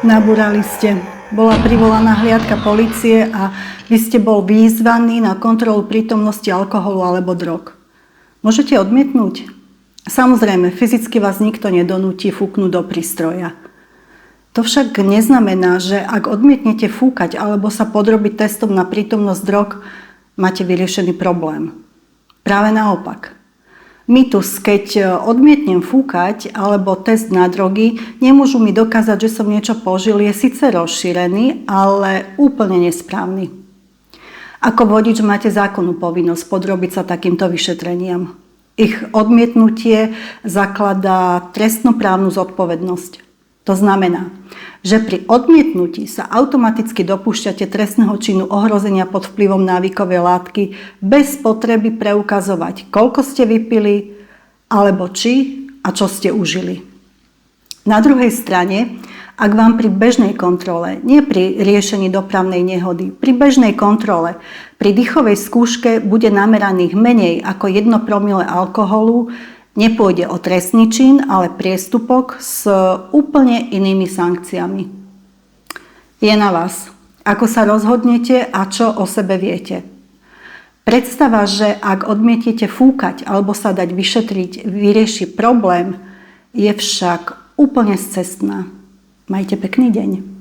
Nabúrali ste. Bola privolaná hliadka polície a vy ste bol vyzvaný na kontrolu prítomnosti alkoholu alebo drog. Môžete odmietnúť? Samozrejme, fyzicky vás nikto nedonúti fúknuť do prístroja. To však neznamená, že ak odmietnete fúkať alebo sa podrobiť testom na prítomnosť drog, máte vyriešený problém. Práve naopak. Mýtus, keď odmietnem fúkať alebo test na drogy, nemôžu mi dokázať, že som niečo požil, je síce rozšírený, ale úplne nesprávny. Ako vodič máte zákonnú povinnosť podrobiť sa takýmto vyšetreniam. Ich odmietnutie zakladá trestnoprávnu zodpovednosť. To znamená, že pri odmietnutí sa automaticky dopúšťate trestného činu ohrozenia pod vplyvom návykovej látky bez potreby preukazovať, koľko ste vypili, alebo či a čo ste užili. Na druhej strane, ak vám pri bežnej kontrole, nie pri riešení dopravnej nehody, pri bežnej kontrole, pri dýchovej skúške bude nameraných menej ako 1 promile alkoholu, nepôjde o trestný čin, ale priestupok s úplne inými sankciami. Je na vás, ako sa rozhodnete a čo o sebe viete. Predstava, že ak odmietnete fúkať alebo sa dať vyšetriť, vyrieši problém, je však úplne scestná. Majte pekný deň.